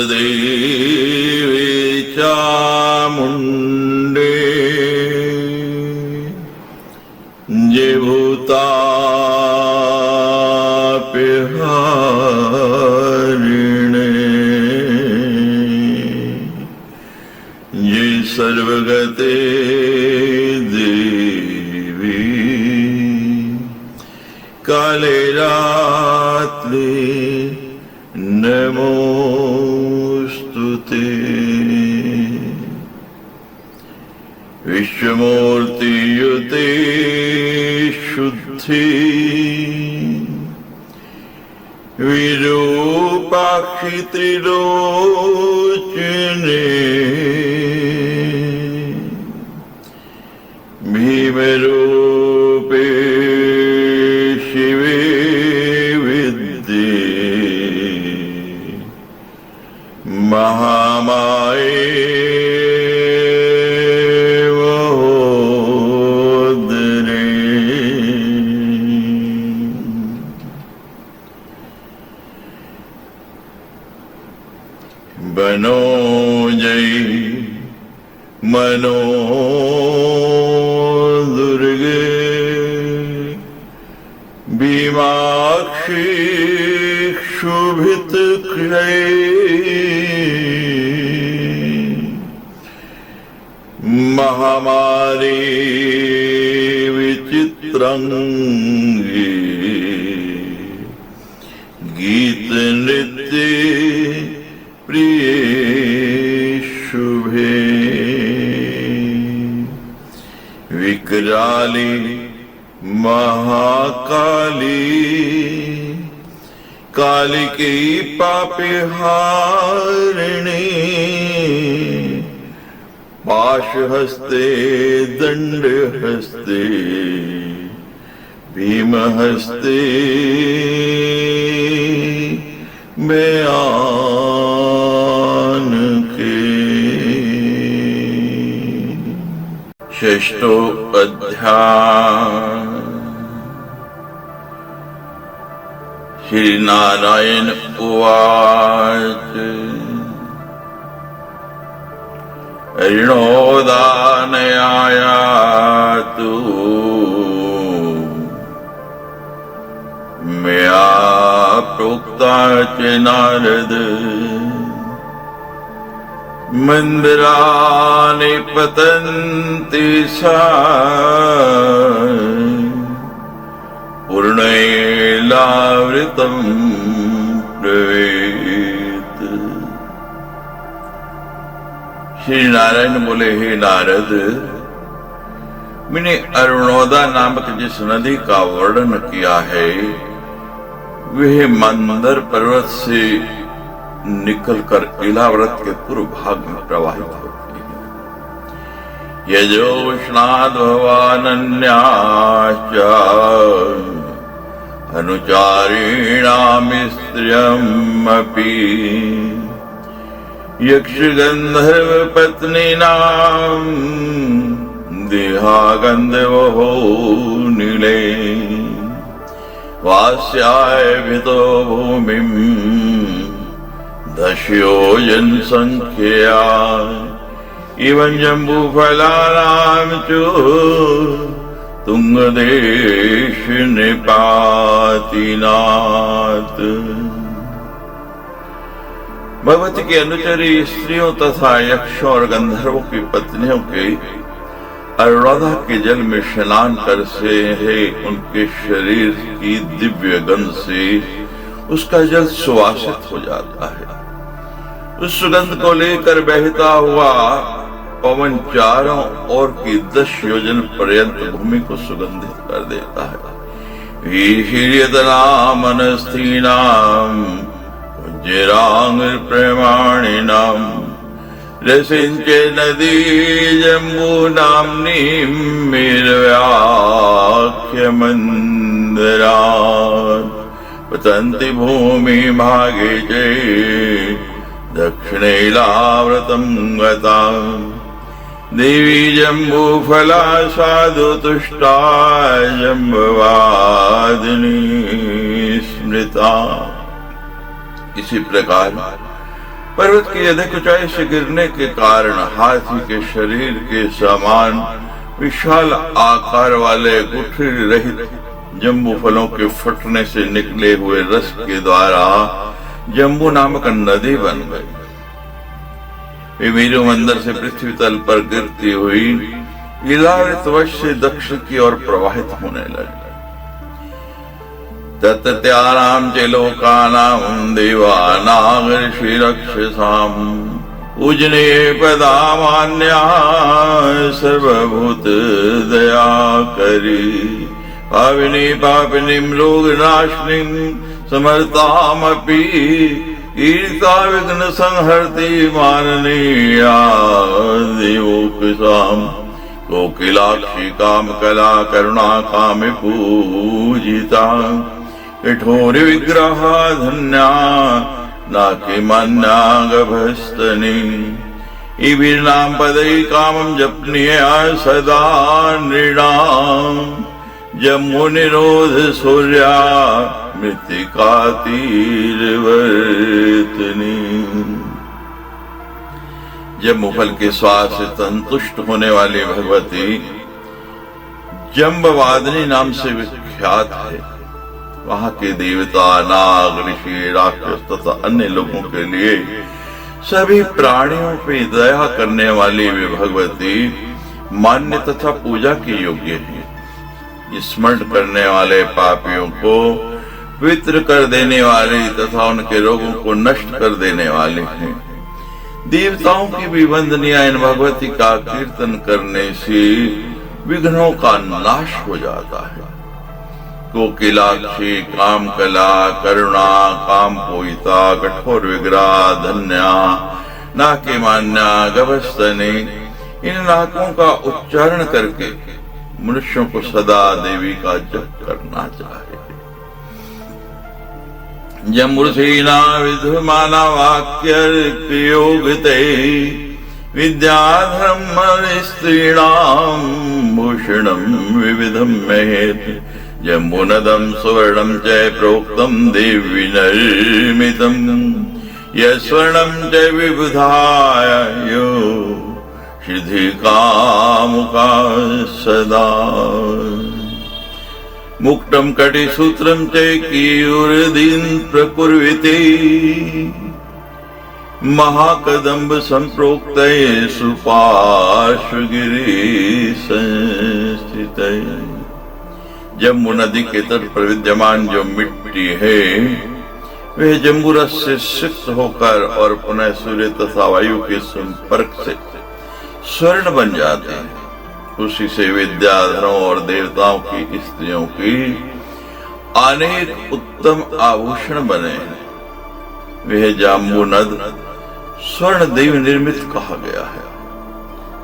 कुलदेवी चामुण्डे जिभूतापिहारिणे ये सर्वगते देवी काले रात्रि नमोस्तुते। विश्वमूर्ति युते शुद्धि विरूपाक्षि त्रिलोचने भीमरूपे शिवे विद्ये महामाये महोदरे। बनो जय मनो दुर्गे भीमाक्षी क्षुभितक्षये महामारी विचित्रांगी गीत नृत्य प्रिय शुभे विकराली महाकाली कालिके पापहारिणी पाशहस्ते दंडहस्ते भीमहस्ते बयान के। षष्ठो अध्याय। श्री नारायण उवाच ऋणोदानयायातु मया प्रोक्ता च नारद मंदिराणि पतन्ति सा पूर्णैलावृतं प्रवेत। श्री नारायण बोले, हे नारद, मैंने अरुणोदा नामक जिस नदी का वर्णन किया है वह मंदर पर्वत से निकलकर इलाव्रत के पूर्व भाग में प्रवाहित होती है। यजोष्णाद्भवानन्याश्च अनुचारिणां स्त्रियमपि यक्षगन्धर्वपत्नीनां देहागन्धवो नीले वास्याय भितो भूमिं दशयोजन संख्यया इवं जम्बूफलानां च तुंगदेश निपातिनाथ। भगवती के अनुचरी स्त्रियों तथा यक्षों और गंधर्वों की पत्नियों के अरुणोदा के जल में स्नान कर से है उनके शरीर की दिव्य गंध से उसका जल सुवासित हो जाता है। उस सुगंध को लेकर बहता हुआ पवन चारों ओर की 10 योजन पर्यंत भूमि को सुगंधित कर देता है। वीर्यतनामनस्थीनां वज्रांग प्रमाणिनां रसिंचे नदी जम्बू नाम्नी मेरव्याख्यमंदरा पतन्ति भूमि भागे च दक्षिणैलाव्रतं गता देवी जम्बूफला साधु तुष्टा जम्बवादिनी स्मृता। इसी प्रकार पर्वत की अधिक ऊंचाई से गिरने के कारण हाथी के शरीर के समान विशाल आकार वाले गुठली रहित जम्बू फलों के फटने से निकले हुए रस के द्वारा जम्बू नामक नदी बन गई। वे मेरु मंदिर से पृथ्वी तल पर गिरती हुई इलावृत वश से दक्षिण की ओर प्रवाहित होने लगी। तत्त्यानां च लोकानां देवानां ऋषिरक्षसां पूजने पदामान्या सर्वभूत दया करी पाविनी पापिनीं लोकनाशिनीं समर्तामपि ईर्ता विघ्न संहर्ति माननीया देवोपसां कोकिलाक्षी काम कला करुणा काम पूजिता कठोर विग्रह धन्या नाकि मन्यागभस्तनी इभिर्नाम पदै कामं जपनीया सदा नृणां जम्मु निरोध सूर्या मृत्तिका तीरवर्तनी। जम्बू फल के स्वाद से संतुष्ट होने वाली भगवती जम्बवादिनी नाम से विख्यात है। वहां के देवता नाग ऋषि राक्षस तथा अन्य लोगों के लिए सभी प्राणियों पे दया करने वाली वे भगवती मान्य तथा पूजा के योग्य है। स्मरण करने वाले पापियों को पवित्र कर देने वाले तथा उनके रोगों को नष्ट कर देने वाले हैं। देवताओं की भी वंदनीय इन भगवती का कीर्तन करने से विघ्नों का नाश हो जाता है। कोकिलाक्षी काम कला करुणा काम पोइता कठोर विग्रह धन्या नाके मान्या गभस्तने, इन नाकों का उच्चारण करके मनुष्यों को सदा देवी का जप करना चाहिए। जम्बुसेना विधुमाना वाक्य योगते विद्याधर्म स्त्रीणां भूषणं विविधं महेत् जम्बुनदं सुवर्णं च प्रोक्तं देवी निर्मितं यस्वर्णं च विबुधायो सिद्धि कामुका सदा मुक्तं कटिसूत्रं च कीयुर्दीन् प्रकुर्विते महाकदम्ब संप्रोक्तये सुपार्श्वगिरि संस्थितये। जम्बू नदी के तट पर विद्यमान जो मिट्टी है वह जम्बू रस से सिक्त होकर और पुनः सूर्य तथा वायु के संपर्क से स्वर्ण बन जाते हैं। उसी से विद्याधरों और देवताओं की स्त्रियों की अनेक उत्तम आभूषण बने हैं। वह जाम्बू नद स्वर्ण देव निर्मित कहा गया है।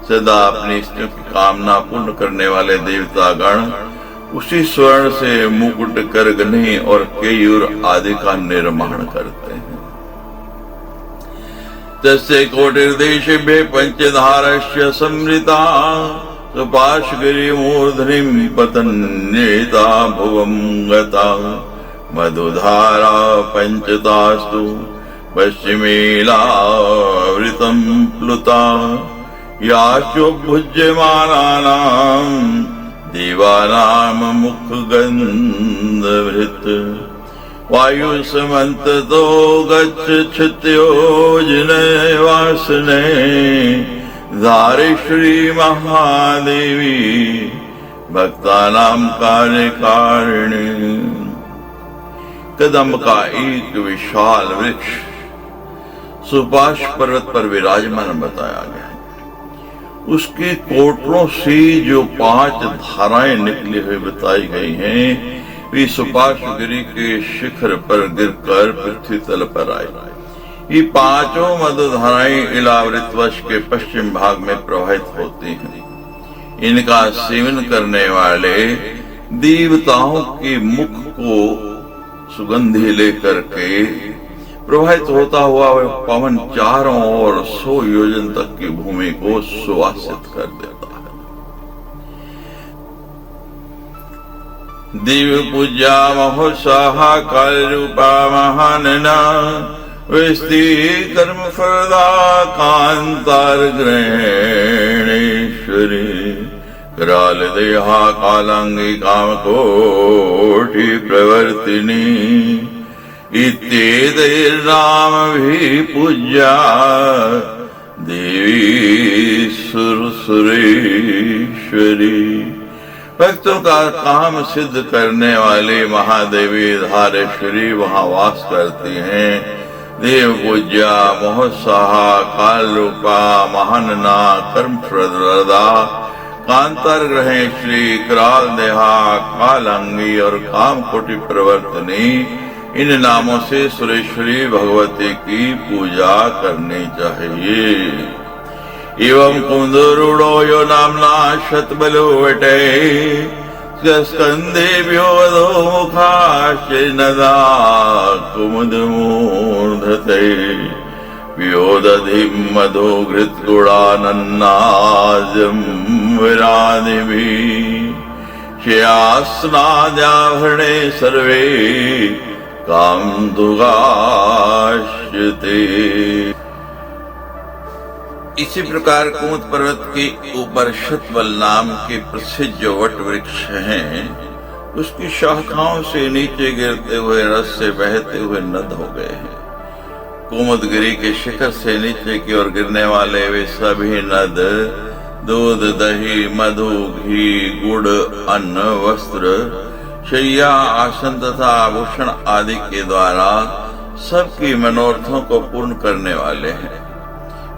सदा अपनी स्त्रियों की कामना पूर्ण करने वाले देवता गण उसी स्वर्ण से मुकुट करगनी और केयूर आदि का निर्माण करते हैं। तस्य कोटिर्देशेभ्यः पंचधारस्य समृता सुपार्श्वगिरि मूर्धनिं पतन्येता भुवं गता मधुधारा पंचतास्तु पश्चिमेलावृतं प्लुता याचोभुज्यमानानां देवानां मुखगन्धभृत् वायुसमन्ततो गच्छत्यो जिनवासने धारेश्वरी महादेवी भक्तानां कार्यकारिणी। कदम्ब का एक विशाल वृक्ष सुपार्श पर्वत पर विराजमान बताया गया है। उसके कोटलों से जो 5 धाराएं निकली हुई बताई गई हैं, वे सुपार्श्वगिरि के शिखर पर गिरकर पृथ्वी तल पर आई। ये 5 मधुधाराएं इलावृत वश के पश्चिम भाग में प्रवाहित होती हैं। इनका सेवन करने वाले देवताओं के मुख को सुगंधि लेकर के प्रवाहित होता हुआ वह पवन चारों ओर 100 योजन तक की भूमि को सुवासित कर देता है। दिव्य पूजा महोत्साह काल रूपा महानना विस्ती कर्म फलदा कांतार ग्रहेणेश्वरी कराल देहा कालांगी काम कोटि प्रवर्तिनी इत्येतैर्नाम भी पूज्या देवी सुरेश्वरी। भक्तों का काम सिद्ध करने वाली महादेवी धारेश्वरी वहाँ वास करती हैं। देव पूज्या मोहसाहा काल रूपा महानना कर्म प्रदा कांतार ग्रहेश्वरी कराल देहा कालांगी और काम कोटि प्रवर्तनी, इन नामों से सुरेश्वरी भगवती की पूजा करनी चाहिए। एवं कुंदरूढ़ो यो नामना शतबलो वटे स्कंदेभ्यो वधो मुखाश्चिन्नदा कुमुदमूर्धते व्योदधिं मधो घृतगुणानन्नाजं विरादिभिः श्यास्नाद्याभरणे सर्वे कामदुगाश्यते। इसी प्रकार कुमुद पर्वत के ऊपर शतबल नाम के प्रसिद्ध जो वट वृक्ष हैं, उसकी शाखाओं से नीचे गिरते हुए रस से बहते हुए नद हो गए हैं। कुमुदगिरी के शिखर से नीचे की ओर गिरने वाले वे सभी नद दूध दही मधु घी गुड़ अन्न वस्त्र शैया आसन तथा आभूषण आदि के द्वारा सबकी मनोरथों को पूर्ण करने वाले हैं।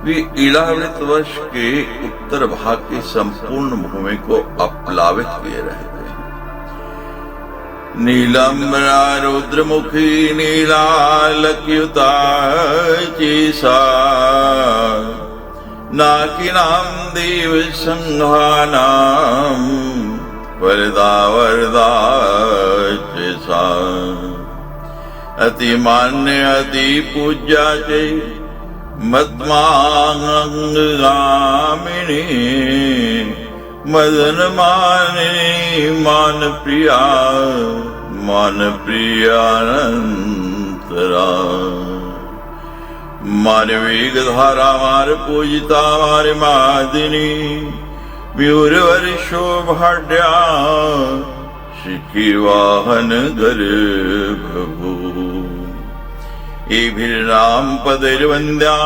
वे इलावृत वर्ष के उत्तर भाग की संपूर्ण भूमि को अपलावित किए रहते हैं। नीलम्बरा रुद्रमुखी नीलालक्युता चीसा नाकिनाम देव संघानाम वरदा वरदा चेसा अति मान्य अति पूज्या चे मद्मांगामिनी मदन मानिनी मान प्रियानंतरा मारे वेग धारा मार पूजिता मारे मादिनी व्यूरवर शोभाढ्या शिखी वाहन गर्भभू एभिर्नाम पदैर्वन्द्या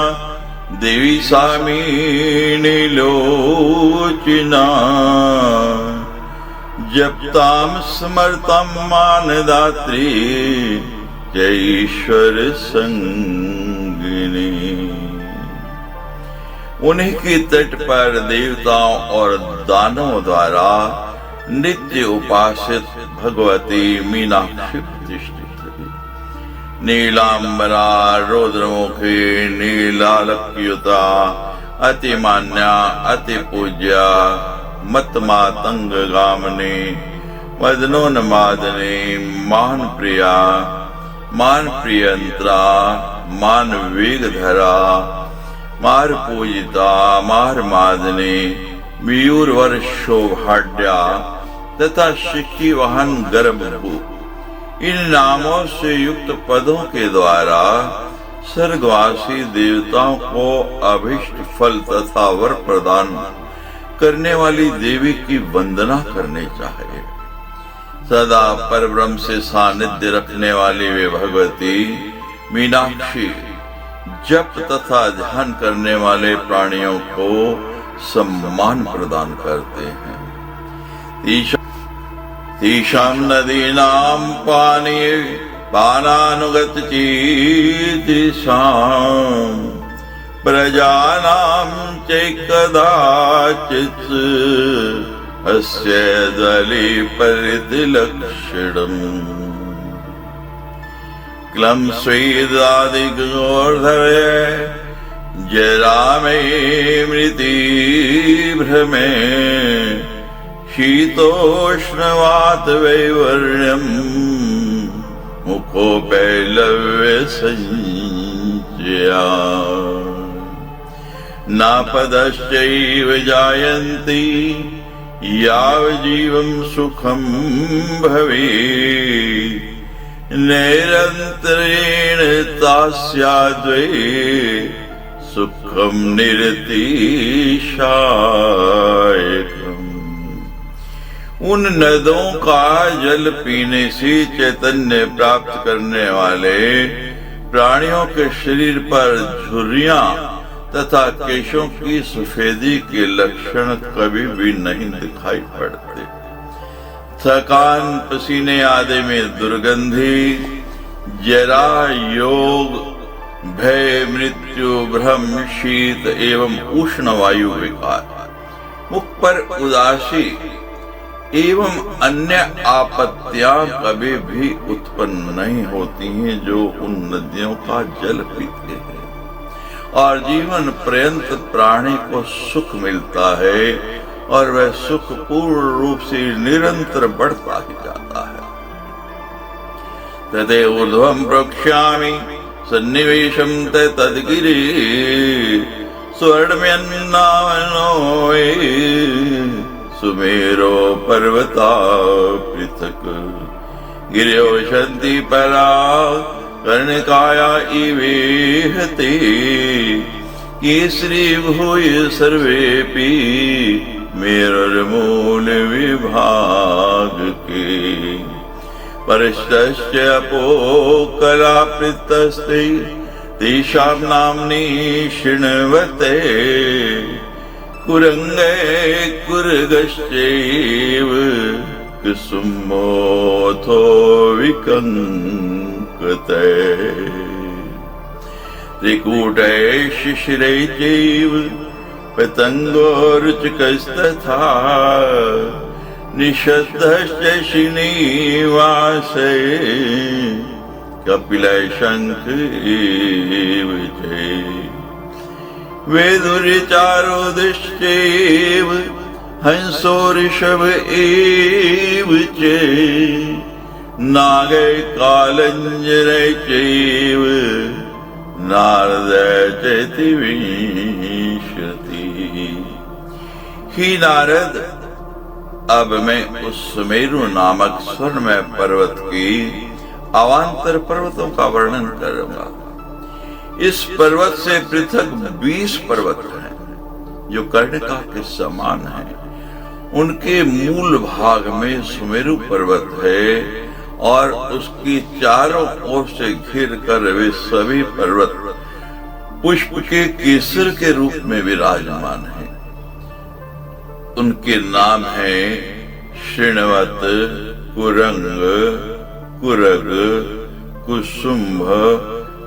देवी सामीनिलोचना जप्ताम स्मर्तम मानदात्री जयेश्वर संगिनी। उन्हीं के तट पर देवताओं और दानवों द्वारा नित्य उपासित भगवती मीनाक्षी प्रतिष्ठित है। नीलांबरा रुद्रमुखी नीलालक्युता अति मान्या अति पूज्या मत मातंग गामनी मदनोन्मादिनी मान प्रिया मान प्रियंत्रा मान वेगधरा मार पूजिता मार मादनी मयूर वर्षोभाड्या तथा शिखी वाहन गर्भभू। इन नामों से युक्त पदों के द्वारा स्वर्गवासी देवताओं को अभिष्ट फल तथा वर प्रदान करने वाली देवी की वंदना करनी चाहिए। सदा परब्रह्म से सानिध्य रखने वाली वे भगवती मीनाक्षी जप तथा ध्यान करने वाले प्राणियों को सम्मान प्रदान करते हैं। तीशाम नदीनाम पानी पानानुगत चीतिशाम प्रजानाम चैकदाचित् अस्य दली परितिलक्षणम् क्लं स्वेदादिगोर्धवे जरामे मृति भ्रमे शीतोष्णवात वैवर्ण्यम् मुखोपैलव्य संज्ञया नापदश्चैव जायन्ति यावज्जीवं सुखं भवेत् निरंतरेण तास्याद्वै सुखम निरतिशायकम्। उन नदों का जल पीने से चैतन्य प्राप्त करने वाले प्राणियों के शरीर पर झुर्रियां तथा केशों की सफेदी के लक्षण कभी भी नहीं दिखाई पड़ते। थकान, पसीने आदि में दुर्गंधि, जरा, योग, भय, मृत्यु, भ्रम, शीत एवं उष्ण वायु विकार, मुख पर उदासी एवं अन्य आपत्तियां कभी भी उत्पन्न नहीं होती हैं जो उन नदियों का जल पीते हैं, और जीवन पर्यंत प्राणी को सुख मिलता है और वह सुख पूर्ण रूप से निरंतर बढ़ता ही जाता है। तदे ऊर्ध्वं प्रक्ष्यामि सन्निवेशं तद्गिरे स्वर्णमन्नावनो सुमेरो पर्वता पृथक् गिरयो शन्ति परा कर्णिकाया इवेहते केसरी भूय सर्वेपि मेरुर्मूल विभाग के परश्च अपोकलापृतस्ते तेषां नाम्नि शृण्वते कुरंगे कुरगश्चैव कुसुमोऽथो विकङ्कते त्रिकूटे शिशिरे चैव पतंगो रुचिकस्तथा निषद्धश्च श्रीनिवासे कपिल शंख एव च वैदुर्यचारोदश्चैव हंसो ऋषभ एव च नागै कालञ्जरै चैव नारद चेति विंशति। ही नारद, अब मैं उस सुमेरु नामक स्वर्णमय पर्वत की अवान्तर पर्वतों का वर्णन करूंगा। इस पर्वत से पृथक 20 पर्वत हैं जो कर्णिका के समान हैं। उनके मूल भाग में सुमेरु पर्वत है और उसकी चारों ओर से घिर कर वे सभी पर्वत पुष्प के केसर के रूप में विराजमान हैं। उनके नाम हैं शृण्वत, कुरंग, कुरग, कुसुम्भ,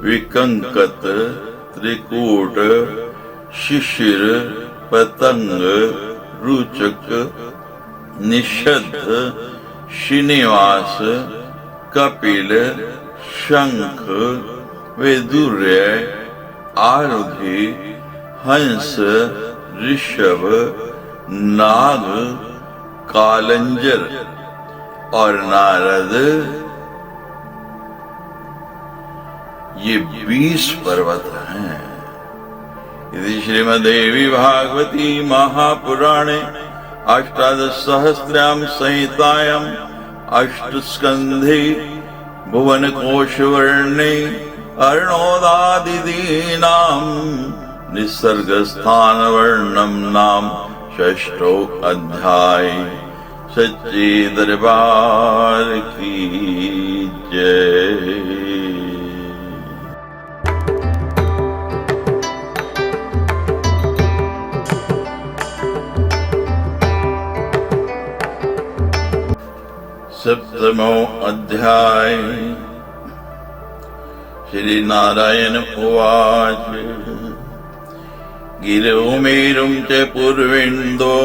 विकंकत, त्रिकूट, शिशिर, पतंग, रुचक, निषद्ध, श्रीनिवास, कपिल, शंख, वैदुर्य, आरुधि, हंस, ऋषभ, नाग, कालंजर और नारद, ये 20 पर्वत हैं। यदि श्रीमद्देवी भागवती महापुराणे अष्टादशसहस्रां संहितायां अष्टस्कन्धे भुवनकोशवर्णे अर्णोदादिदीनां निसर्गस्थानवर्णनं नाम षष्ठो अध्याय। सच्चे दरबार की जय। सप्तमो अध्याय। श्री नारायण उवाच गिरौ मेरुं च पूर्वेन्दो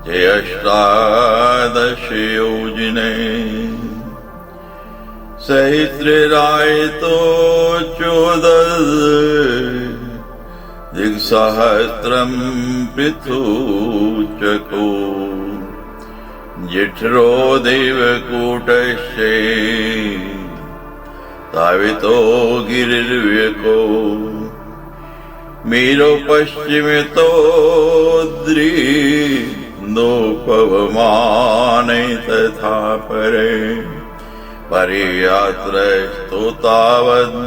च अष्टादश योजने सहस्ररायतो 14 दिक्सहस्रं पृथुचको जिठ्रो देवकूटश्चे तावितो गिरिर्व्यको मेरो पश्चिमतो द्रि नो पवमाने तथा परे परियात्रस्तो तावद्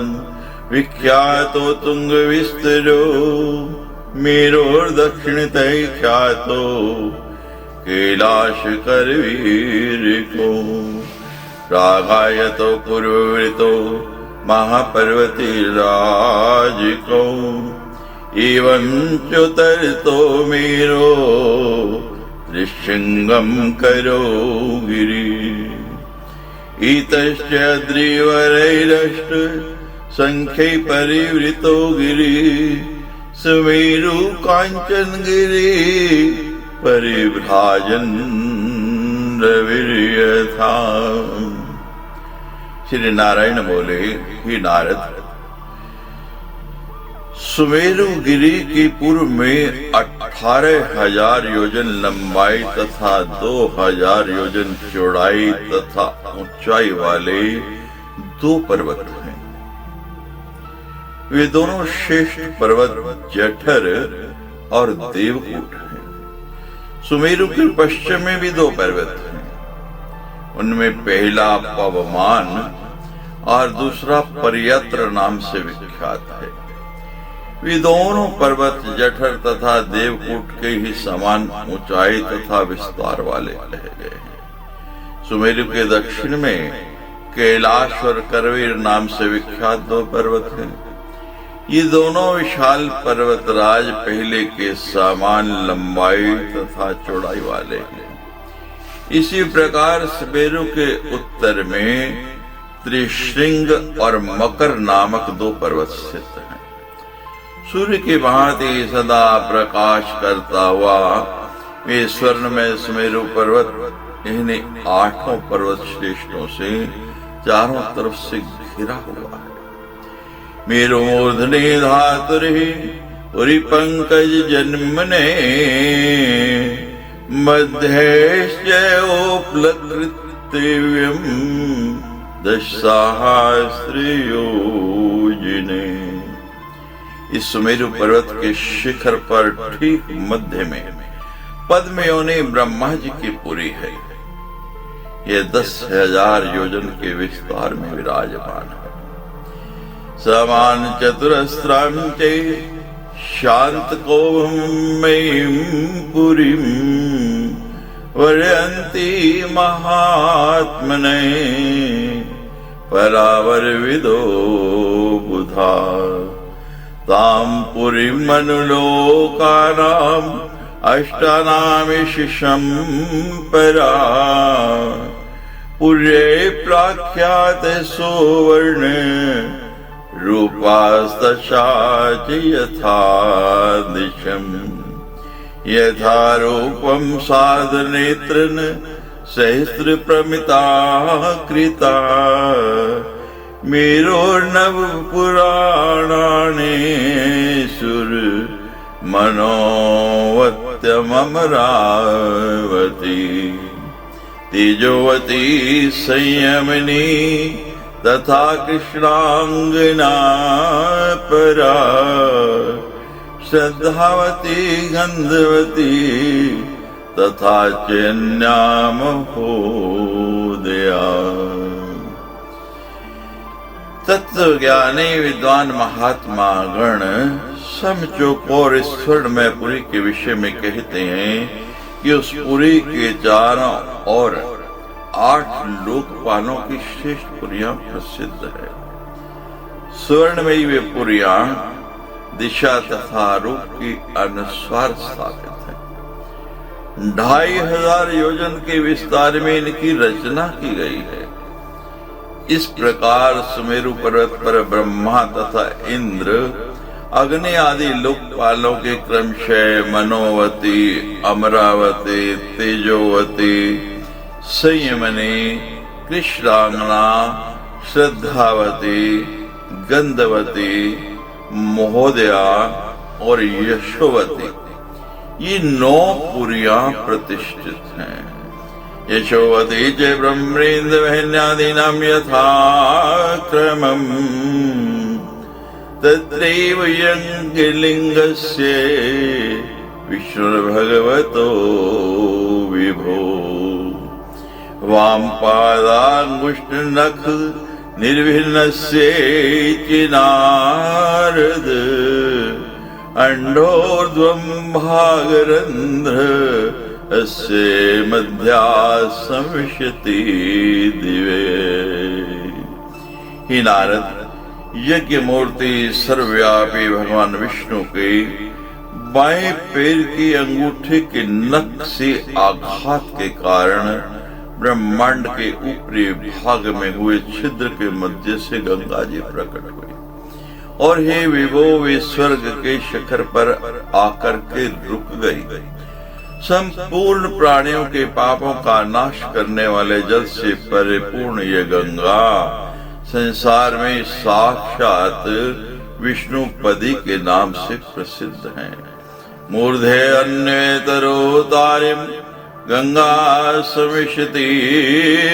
विख्यातो तुंग विस्तरो मेरोर्दक्षिणतः ख्यातो कैलाश करवीर को रागायतो पूर्ववृतो महापर्वती राज को एवं चुतरतो मेरो त्रिशृंगम करो गिरि इतश्च द्रिवरैरष्ट संख्यै परिवृतो गिरि सुमेरु कांचन गिरि परिभ्राजन रविर्यथा। श्री नारायण बोले, हे नारद, सुमेरु गिरि की पूर्व में 18,000 योजन लंबाई तथा 2,000 योजन चौड़ाई तथा ऊंचाई वाले 2 पर्वत हैं। वे दोनों श्रेष्ठ पर्वत जठर और देवकूट हैं। सुमेरु के पश्चिम में भी 2 पर्वत हैं। उनमें पहला पवमान और दूसरा पर्यत्र नाम से विख्यात है। वे दोनों पर्वत जठर तथा देवकूट के ही समान ऊंचाई तथा विस्तार वाले कहे गए हैं। सुमेरु के दक्षिण में कैलाश और करवीर नाम से विख्यात 2 पर्वत हैं। ये दोनों विशाल पर्वतराज पहले के समान लंबाई तथा चौड़ाई वाले हैं। इसी प्रकार सुमेरु के उत्तर में त्रिशृंग और मकर नामक 2 पर्वत स्थित हैं। सूर्य की भांति सदा प्रकाश करता हुआ वे स्वर्ण में सुमेरु पर्वत इन्हें 8 पर्वत श्रेष्ठों से चारों तरफ से घिरा हुआ है। मेरो मूर्धने धातुर्हि उरि पंकज जन्मने मध्यैश्चोपलकृत्यव्यम् 10 सहस्रयोजने। इस सुमेरु पर्वत के शिखर पर ठीक मध्य में पद्म योनि ब्रह्मा जी की पुरी है। ये 10,000 योजन के विस्तार में विराजमान है। समान चतुरस्त्रां च शांत कौमयीं पुरीं वर्यन्ति महात्मने परावरविदो बुधा। तां पुरीं मनुलोकानाम् अष्टानामीशं परा पुर्ये प्राख्यात सुवर्ण रूपास्तशा च यथा दिशम्। यथा रूपं साधनेत्रन् सहस्र प्रमिता कृता मेरोर्नव पुराणानि सुर मनोवत्यमरावती। तेजोवती संयमिनी तथा कृष्णांगना परा श्रद्धावती गंधवती तथा चैन्यामहोदया। तत्व ज्ञानी विद्वान महात्मा गण समचौकोर स्वर्णमय पुरी के विषय में कहते हैं कि उस पुरी के चारों ओर 8 लोकपालों की श्रेष्ठ पुरियां प्रसिद्ध है। स्वर्णमयी वे पुरियां दिशा तथा रूप की अनुसार स्थापित है। 2,500 योजन के विस्तार में इनकी रचना की गई है। इस प्रकार सुमेरु पर्वत पर ब्रह्मा तथा इंद्र अग्नि आदि लोकपालों के क्रमशः मनोवती, अमरावती, तेजोवती, संयमनी, कृष्णांगना, श्रद्धावती, गंधवती, महोदया और यशोवती ये 9 पुरियां प्रतिष्ठित हैं। यशोवती च ब्रह्मेन्द्र वहन्यादीनां यथा क्रमम् तत्रैव यज्ञलिङ्गस्य विष्णुर्भगवतो विभो। वामपादांगुष्ठ नख निर्भिन्नस्येति नारद अंडोर्ध्वं भागरंध्र अस्य मध्या संविशति दिवे। ही नारद, यज्ञ मूर्ति सर्वव्यापी भगवान विष्णु के बाएं पैर की अंगूठे के नख से आघात के कारण ब्रह्मांड के ऊपरी भाग में हुए छिद्र के मध्य से गंगा जी प्रकट हुई और हे विभो वे स्वर्ग के शिखर पर आकर के रुक गई। संपूर्ण प्राणियों के पापों का नाश करने वाले जल से परिपूर्ण ये गंगा संसार में साक्षात विष्णुपदी के नाम से प्रसिद्ध है। मूर्धे अन्यतरोतारिम गंगा समिशति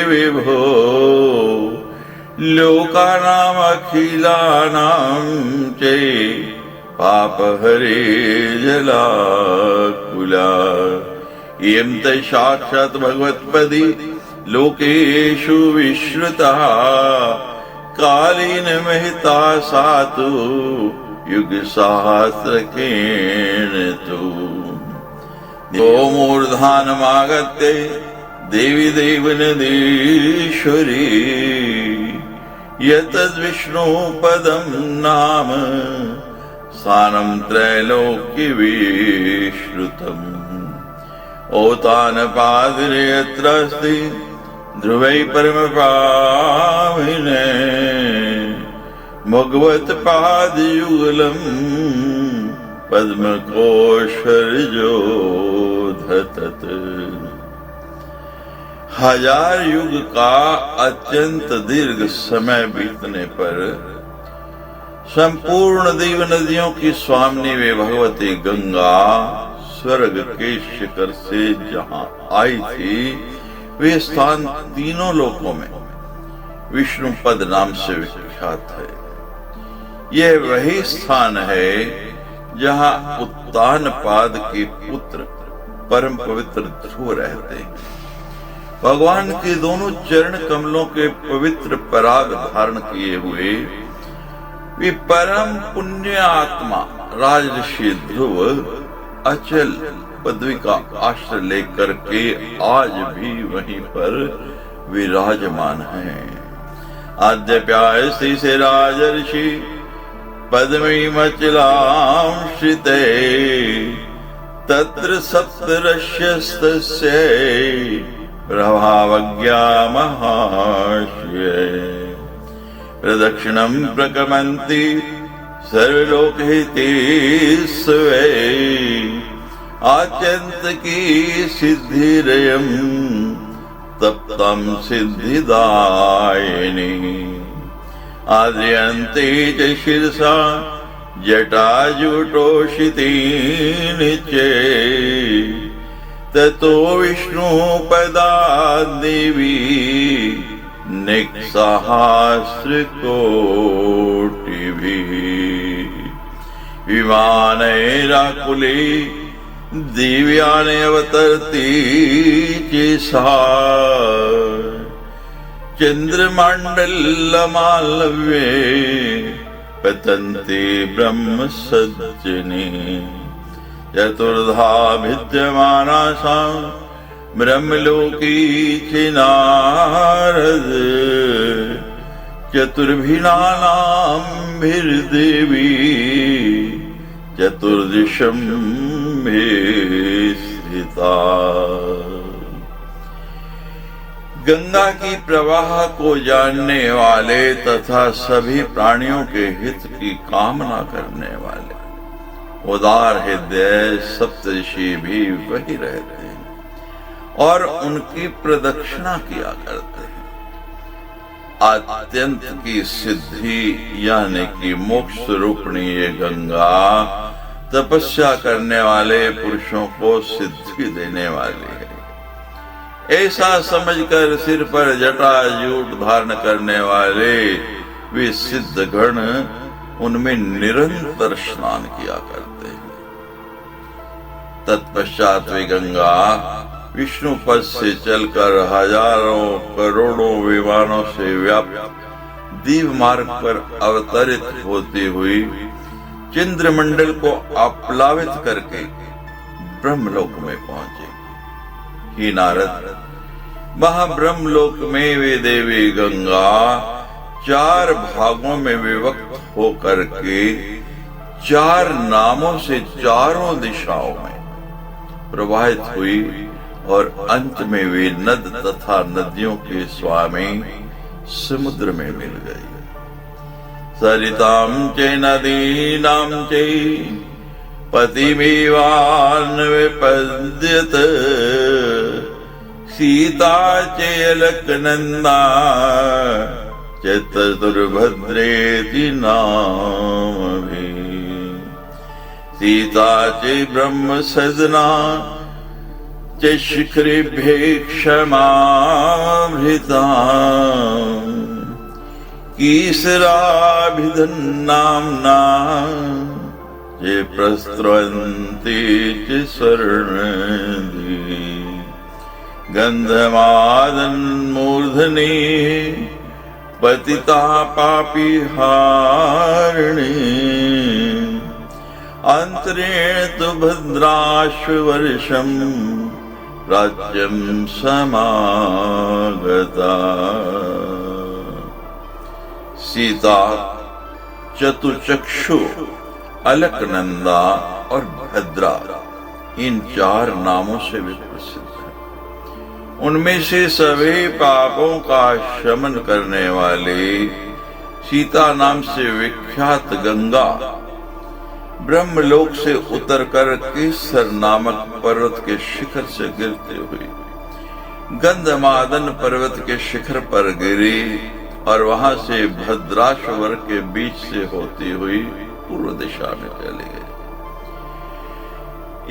विभो लोकानाम अखिलानां चे पापहरे जलाकुला। इयं ते साक्षात् भगवत्पदी लोकेषु विश्रुता कालीन महिता सातु युग सहस्रकेण तु। यो मूर्धानमागत्य देवी देवनदीश्वरी यतद्विष्णु पदं नाम स्थानं त्रैलोक्य विश्रुतम्। ओतानपादिरे यत्रास्ति ध्रुवै परमपाविने भगवत्पादयुगलम् पद्मकोशरजोधतत्। हजार युग का अत्यंत दीर्घ समय बीतने पर संपूर्ण देव नदियों की स्वामिनी वे भगवती गंगा स्वर्ग के शिखर से जहाँ आई थी वे स्थान तीनों लोकों में विष्णुपद नाम से विख्यात है। यह वही स्थान है जहाँ उत्तानपाद के पुत्र परम पवित्र ध्रुव रहते हैं। भगवान के दोनों चरण कमलों के पवित्र पराग धारण किए हुए वे परम पुण्य आत्मा राजऋषि ध्रुव अचल पदवी का आश्रय लेकर के आज भी वहीं पर विराजमान हैं। आद्यप्यायसी से राजर्षि पद्मीमचलां श्रिते तत्र सप्तर्षयस्तस्य प्रभावज्ञा महाश्रये। प्रदक्षिणं प्रकमन्ति सर्वलोकहिते स्वे आत्यंतिकी सिद्धिरयं तप्तं सिद्धिदायिनी। आद्रियन्ते च शिरसा जटाजुटोषितीन च ततो विष्णुपदा देवी निक्सहस्रकोटिभिः। विमानैराकुले दिव्यानि अवतरति च सा चंद्रमंडलमालव्ये पतन्ति ब्रह्म सज्जने। चतुर्धा भिद्यमानासां ब्रह्मलोकी च नारद चतुर्भिनानांभिर्देवी चतुर्दिशं मे स्थिता। गंगा की प्रवाह को जानने वाले तथा सभी प्राणियों के हित की कामना करने वाले उदार हृदय सप्तऋषि भी वही रहते हैं और उनकी प्रदक्षिणा किया करते हैं। अत्यंत की सिद्धि यानी कि मोक्ष रूपणी ये गंगा तपस्या करने वाले पुरुषों को सिद्धि देने वाली है। ऐसा समझकर सिर पर जटाजूट धारण करने वाले वे सिद्ध गण उनमें निरंतर स्नान किया करते हैं। तत्पश्चात वे गंगा विष्णु पद से चलकर हजारों करोड़ों विमानों से व्याप्त दीव मार्ग पर अवतरित होती हुई चंद्रमंडल को आप्लावित करके ब्रह्मलोक में पहुंचे। ही नारद, वहां ब्रह्मलोक में वे देवी गंगा 4 भागों में विभक्त होकर के 4 नामों से चारों दिशाओं में प्रवाहित हुई और अंत में वे नद तथा नदियों के स्वामी समुद्र में मिल गई। सरिताम च नदीनां च पतिमेवान् विपद्यत सीता च अलकनंदा चतुर्भद्रेति नामभिः सीता च ब्रह्म सजना च शिखरेभ्ये क्षमाभृता कीसराभिधन्नाम्ना च प्रस्रवन्ति च स्वर्णदि गन्धमादन्मूर्धनि पतिता पापिहारिणी अन्तरेण तु भद्राश्ववर्षम् राज्यं समागता। सीता चतुर्चक्षु, अलकनंदा और भद्रा इन 4 नामों से भी प्रसिद्ध है। उनमें से सभी पापों का शमन करने वाली सीता नाम से विख्यात गंगा ब्रह्मलोक से उतरकर केसर नामक पर्वत के शिखर से गिरते हुए गंधमादन पर्वत के शिखर पर गिरी और वहां से भद्राश्वर के बीच से होती हुई पूर्व दिशा में चली गई।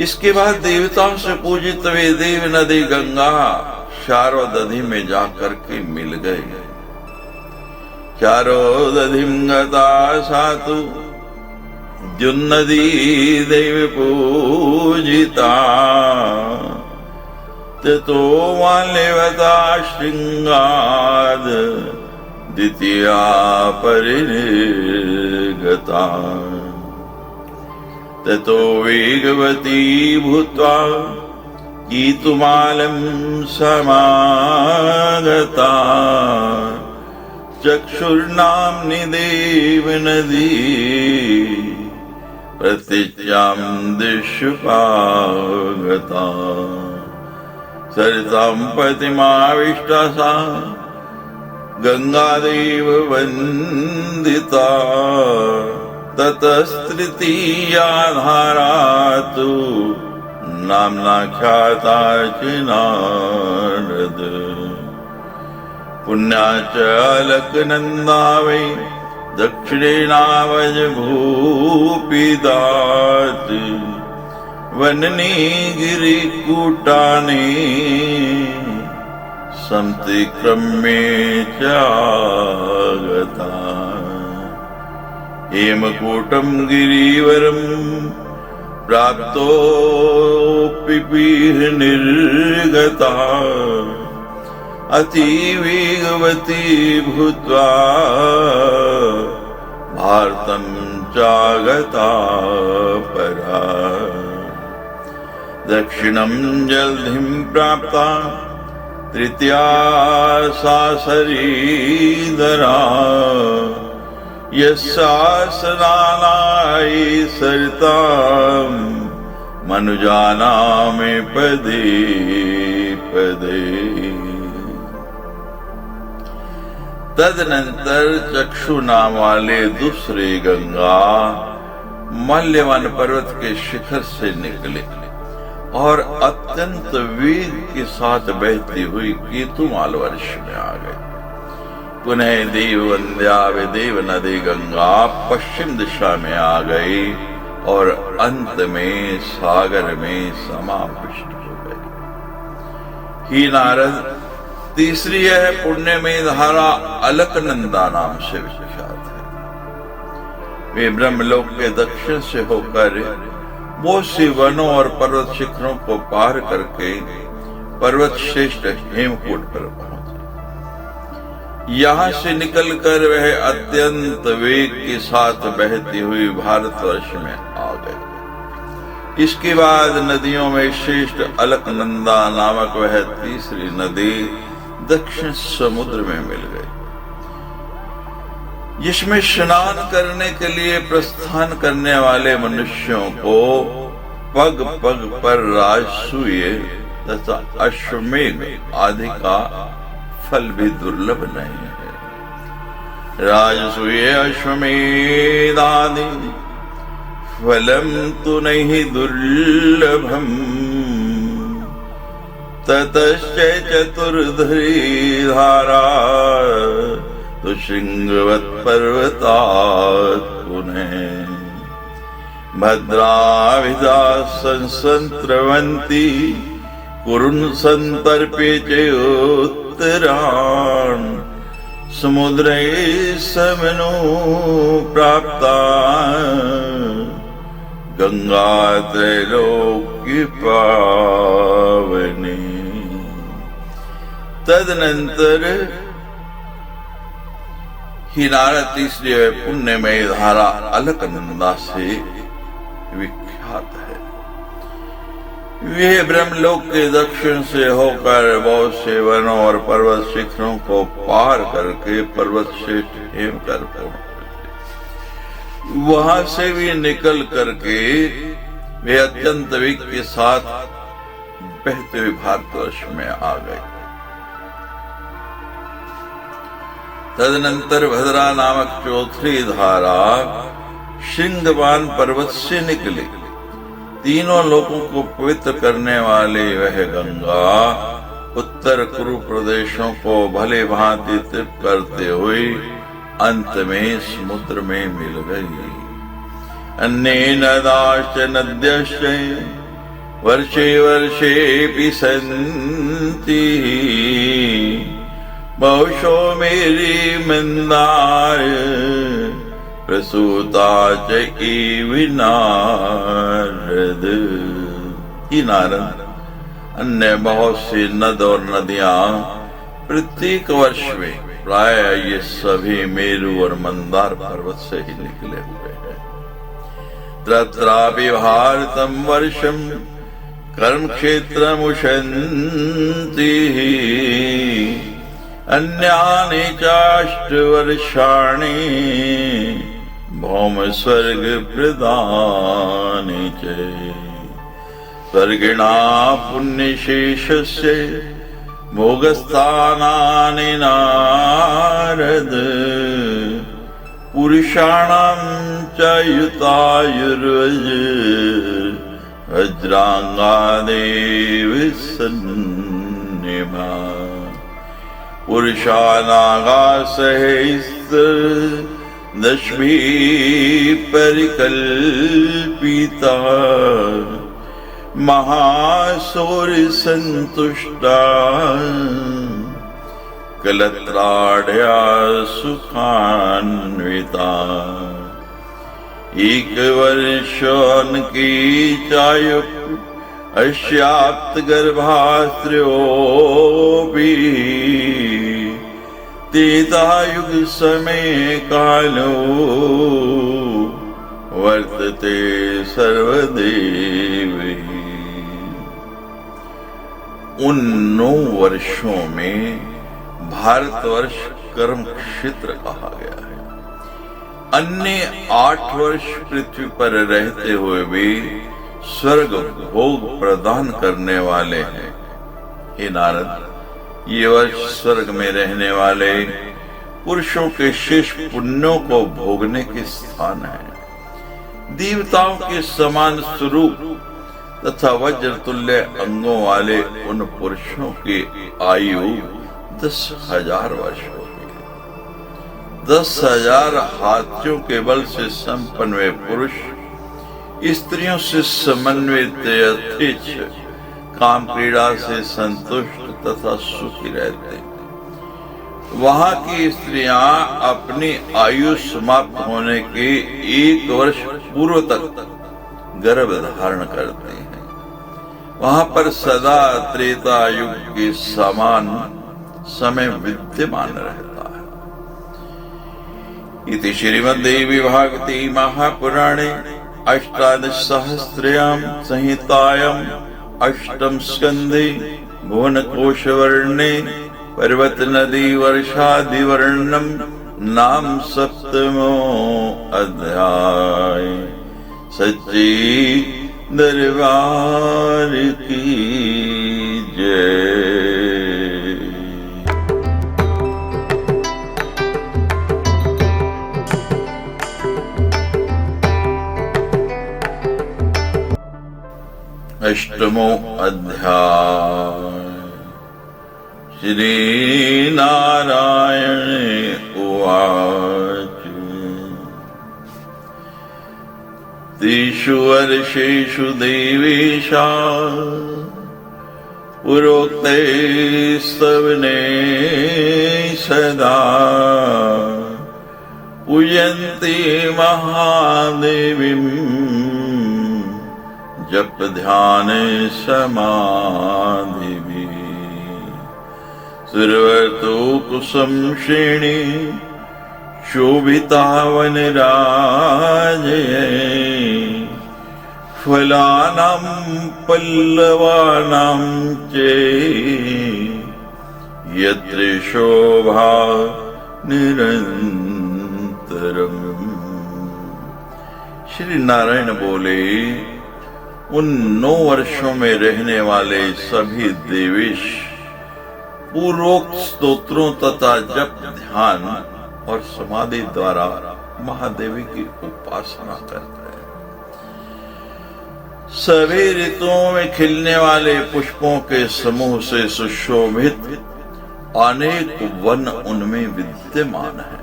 इसके बाद देवताओं से पूजित वे देव नदी गंगा शारोदधि में जाकर के मिल गई। शारोदधिं गता सातु जुन्नदी देव पूजिता ततो माल्यवता श्रृंगाद द्वितीया परिनिर्गता ततो वेगवती भूत्वा कीतुमालं समागता चक्षुर्नाम्नि देवनदी प्रतिज्ञां दिशुपागता सरितां पतिमाविष्टा सा गंगादेव वंदिता ततस्तृतीया धारा तु नाम्ना ख्याता च नारद पुण्या च अलकनंदा वै दक्षिणेनावज भूपिदात् वननी गिरिकूटानि संतिक्रम्ये चागता हेमकूटं गिरिवरं प्राप्तोऽपि निर्गता अतिवेगवती भूत्वा भारतं चागता परा दक्षिणं जलधिं प्राप्ता तृतीया सा शरीधरा यस्यासनानाय सरितां मनुजानामि पदे पदे। तदनंतर चक्षु नाम वाले दूसरे गंगा मल्यवन पर्वत के शिखर से निकले और अत्यंत वेग के साथ बहती हुई केतुमाल वर्ष में आ गए। पुनः देववंद्या देव नदी गंगा पश्चिम दिशा में आ गई और अंत में सागर में समाविष्ट हो गई। ही नारद, तीसरी है पुण्य में धारा अलकनंदा नाम से विख्यात है। वे ब्रह्मलोक के दक्षिण से होकर बहुत सी वनों और पर्वत शिखरों को पार करके पर्वत श्रेष्ठ हेमकूट पर पहुंचे। यहाँ से निकलकर वह अत्यंत वेग के साथ बहती हुई भारतवर्ष में आ गए। इसके बाद नदियों में श्रेष्ठ अलकनंदा नामक वह तीसरी नदी दक्षिण समुद्र में मिल गई, जिसमें स्नान करने के लिए प्रस्थान करने वाले मनुष्यों को पग पग पर राजसूय तथा अश्वमेध आदि का फल भी दुर्लभ नहीं है। राजसूय अश्वमेध आदि फलम तो नहीं दुर्लभम, ततश्च चतुर्धरी धारा तो शृंगवत पर्वतात् पुनः भद्राभिधा संस्रवन्ति कुरुन् संतर्प्य च उत्तरान् समुद्रे समनो प्राप्ता गंगा त्रैलोक्य पावनी। तदनंतर ही नारद तीसरी पुण्यमय धारा अलकनंदा से विख्यात है। वे ब्रह्मलोक के दक्षिण से होकर बहुत से वनों और पर्वत शिखरों को पार करके पर्वत श्रेष्ठ हेमकूट पहुंचे। वहां से भी निकल करके वे अत्यंत वेग के साथ बहते हुए भारतवर्ष में आ गए। तदनंतर भद्रा नामक चौथी धारा सिंहवान पर्वत से निकली। तीनों लोगों को पवित्र करने वाली वह गंगा उत्तर कुरु प्रदेशों को भले भांति तृप्त करते हुए अंत में समुद्र में मिल गई। अन्ये नदाश्च नद्यश्च वर्षे वर्षेऽपि सन्ति बहुशो मेरी मंदार प्रसूता च इव नारद। ही नारद, अन्य बहुत सी नद और नदियां प्रत्येक वर्ष में प्राय ये सभी मेरु और मंदार पर्वत से ही निकले हुए हैं। तत्रापि भारतम वर्षम कर्म क्षेत्रम उशन्ति अन्यानि चाष्ट वर्षाणि भौम स्वर्ग प्रदानि च। स्वर्गिणा पुण्यशेषस्य भोगस्थानानि नारद पुरुषाणां च युतायुर्वज वज्रांगादेव सन्निभा। पुरुषानागा सहस्र दशभिः परिकल्पिता महासौर्य संतुष्टा कलत्राढ़या सुखान्विता। एक वर्षों की चायु अश्याप्त गर्भास्त्रो भी तेतायुग समय कालो वर्तते सर्वदेवी। उन 9 वर्षों में भारतवर्ष कर्म क्षेत्र कहा गया है। अन्य 8 वर्ष पृथ्वी पर रहते हुए भी स्वर्ग भोग प्रदान करने वाले हैं। हे नारद, ये वर्ष स्वर्ग में रहने वाले पुरुषों के शेष पुण्यों को भोगने के स्थान है। देवताओं के समान स्वरूप तथा वज्र तुल्य अंगों वाले उन पुरुषों की आयु 10,000 वर्ष होगी। 10,000 हाथियों के बल से संपन्न वे पुरुष स्त्रियों से समन्वित यथेच्छ काम क्रीड़ा से संतुष्ट तथा सुखी रहते हैं। वहां की स्त्रियां अपनी आयु समाप्त होने के 1 वर्ष पूर्व तक गर्भ धारण करती हैं। वहां पर सदा त्रेता युग के समान समय विद्यमान रहता है। इति श्रीमद्देवी भागवते महापुराणे अष्टादशसहस्रयां संहितायां अष्टम स्कंधे भुवनकोशवर्णे पर्वत नदी वर्षादिवर्णनम नाम सप्तमो अध्याय। सच्ची दरबार की जय। अष्टमो अध्याय। श्री नारायण उवाच। तेषु वर्षेषु देवेशा पुरोक्ते स्तवने सदा पूजन्ति महादेवीं जप ध्यान समाधिभिः। सुरवरतो कुसुम श्रेणी शोभिता वनराजये फलानां पल्लवानां च यत्र शोभा निरंतरम्। श्री नारायण बोले, उन 9 वर्षों में रहने वाले सभी देवेश पूर्वोक्त स्तोत्रों तथा जप ध्यान और समाधि द्वारा महादेवी की उपासना करते हैं। सभी ऋतुओं में खिलने वाले पुष्पों के समूह से सुशोभित अनेक वन उनमें विद्यमान है,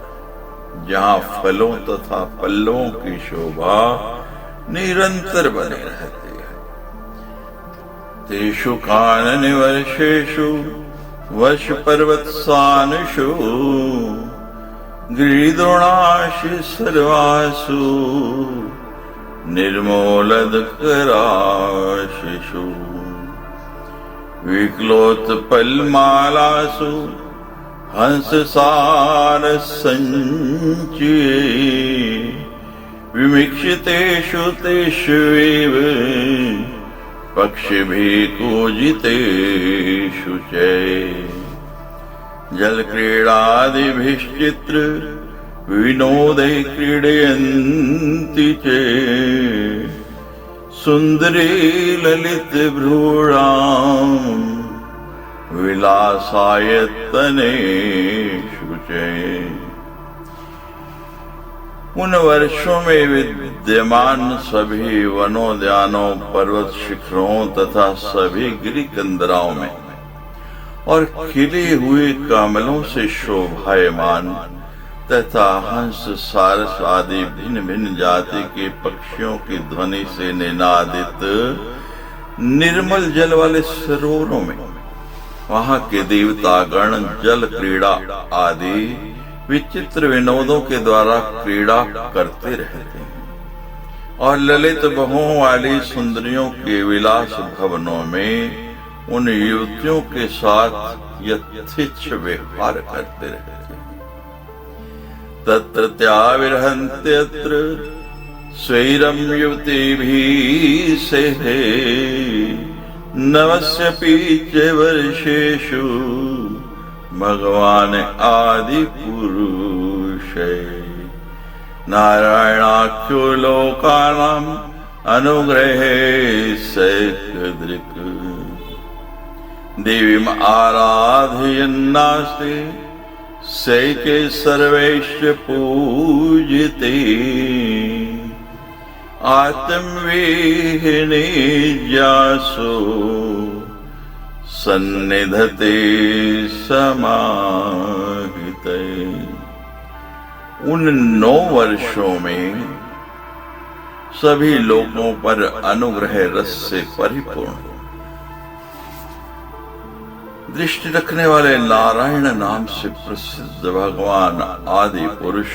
जहाँ फलों तथा पल्लवों की शोभा निरंतर बने रहती है। तेषु कानन वर्षेषु वर्ष पर्वतसानुषु गिरिद्रोणाशि सर्वासु निर्मूलदकराशिषु विक्लोत्पलमालासु हंससार संचये विमिक्षितेषु तेष्वेव पक्षिभिः कूजितेषु च जलक्रीडादिभिश्चित्र विनोदे क्रीडयन्ति च सुन्दरी ललितभ्रूणां विलासायतनेषु च। उन वर्षों में विद्यमान सभी वनोद्यानों, पर्वत शिखरों तथा सभी गिरि कंदराओं में और खिले हुए कमलों से शोभायमान तथा हंस सारस आदि भिन्न भिन्न जाति के पक्षियों की ध्वनि से निनादित निर्मल जल वाले सरोवरों में वहां के देवतागण जल क्रीड़ा आदि विचित्र विनोदों के द्वारा क्रीड़ा करते रहते हैं और ललित बहुओं वाली सुंदरियों के विलास भवनों में उन युवतियों के साथ यथेच्छ व्यवहार करते रहते हैं। तत्र त्याविर्हन्त्यत्र स्वैरं युवतिभिः सह नवस्यपि च वर्षेषु भगवान आदि पुरुष नारायणाख्यो लोकानां अनुग्रहे सैकदृक् देवीम् आराधयन्नास्ते सैके सर्वैश्च पूजिते आत्मविहीने जासो सन्निधते समाहिते। उन 9 वर्षों में सभी लोगों पर अनुग्रह रस से परिपूर्ण दृष्टि रखने वाले नारायण नाम से प्रसिद्ध भगवान आदि पुरुष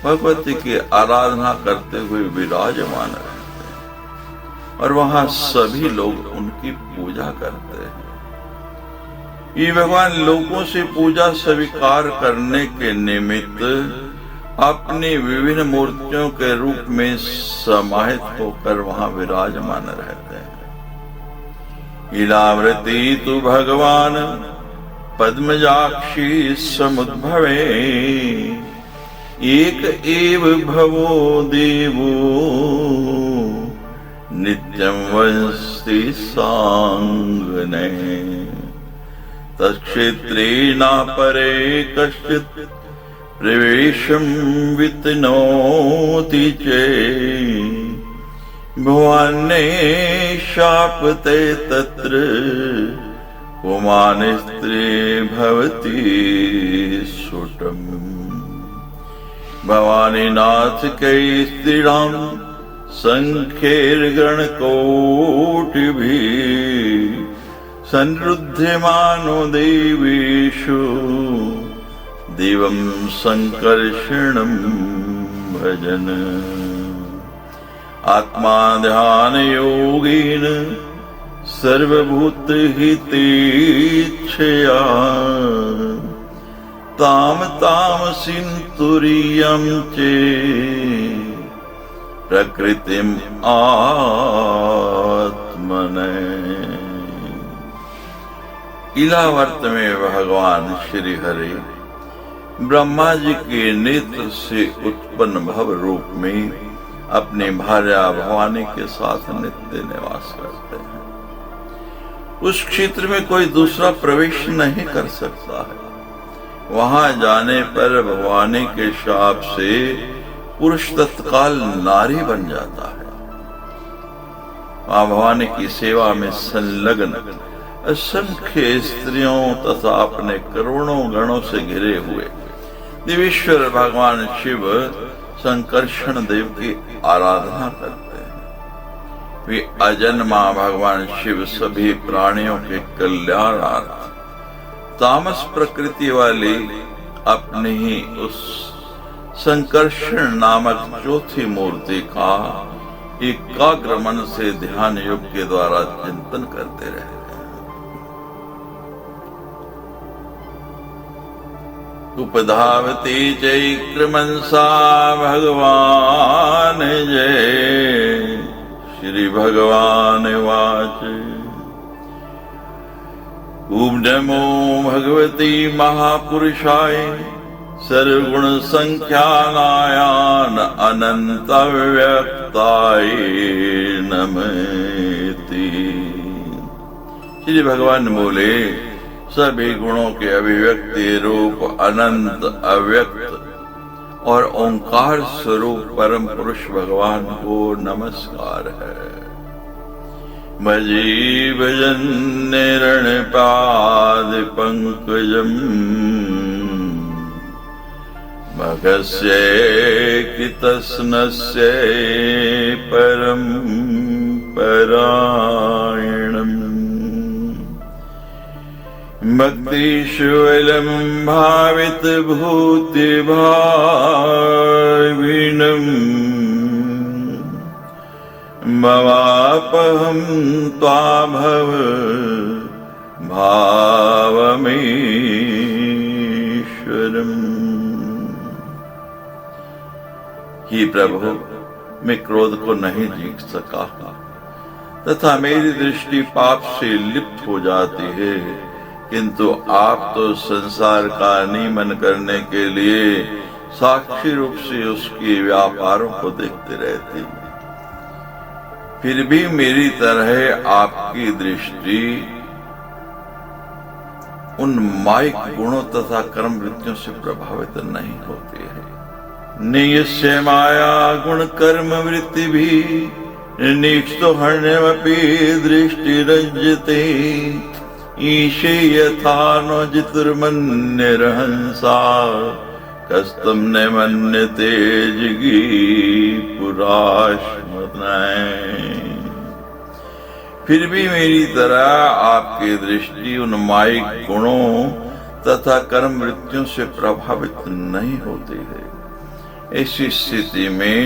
भगवती की आराधना करते हुए विराजमान रहते हैं। और वहां सभी लोग उनकी पूजा करते हैं। ये भगवान लोगों से पूजा स्वीकार करने के निमित्त अपनी विभिन्न मूर्तियों के रूप में समाहित होकर वहां विराजमान रहते हैं। इलावृति तु भगवान पद्मजाक्षी समुद्भवे, एक एव भवो देवो नित्यं वसति सांगने, तत्क्षेत्रे न परे कश्चित् प्रवेशं वितनोति चेत्, भुवने शापते तत्र पुमान् स्त्री भवति सुटम्। भवानी नाथ कै स्त्रीणां संख्यैर्गणकोटिभिः, संरुध्यमानो देवेषु देवं संकर्षणं भजन। आत्मा ध्यान योगेन सर्वभूतहितेच्छया, ताम तामसीं तुरीयं चेत् प्रकृतिम् आत्मने। इलावर्त में भगवान श्री हरि ब्रह्मा जी के नेत्र से उत्पन्न भव रूप में अपनी भार्या भवानी के साथ नित्य निवास करते हैं। उस क्षेत्र में कोई दूसरा प्रवेश नहीं कर सकता है। वहां जाने पर भवानी के शाप से पुरुष तत्काल नारी बन जाता है। मां भवानी की सेवा में संलग्न असंख्य स्त्रियों तथा अपने करोड़ों गणों से घिरे हुए देवेश्वर भगवान शिव संकर्षण देव की आराधना करते हैं। वे अजन्मा भगवान शिव सभी प्राणियों के कल्याणार्थ तामस प्रकृति वाली अपनी ही उस संकर्षण नामक चौथी मूर्ति का एकाग्र मन से ध्यान योग के द्वारा चिंतन करते रहते हैं। उपधावती चैत्रमंसा भगवान जय, श्री भगवान वाच। ॐ नमो भगवती महापुरुषाय सर्वगुण संख्यानायान अनंत व्यक्ताय नमति। श्री भगवान बोले, सभी गुणों के अभिव्यक्ति रूप अनंत अव्यक्त और ओंकार स्वरूप परम पुरुष भगवान को नमस्कार है। भजी भजन निरणपाद पंकजम, मघस्य कृतस्नस्य परम परायणम्। भक्तिशूलं भावित भूति भाविनम्, भवापहं त्वाभव भावमीश्वरम्। हे प्रभु, मैं क्रोध को नहीं जीत सका तथा मेरी दृष्टि पाप से लिप्त हो जाती है, किंतु आप तो संसार का नियमन करने के लिए साक्षी रूप से उसके व्यापारों को देखते रहते हैं। फिर भी मेरी तरह आपकी दृष्टि उन माइक गुणों तथा कर्म वृत्तियों से प्रभावित नहीं होती है। नियस्य माया गुण कर्म वृत्ति भी निष्ठो हर्ण्यमपि दृष्टि रज्यते, ईशे यथा नो जितुर्मन्यर्हंसा, कस्तम न मन्यते जिगी पुराश्मनाय। फिर भी मेरी तरह आपकी दृष्टि उन माइक गुणों तथा कर्म वृत्तियों से प्रभावित नहीं होती है। ऐसी स्थिति में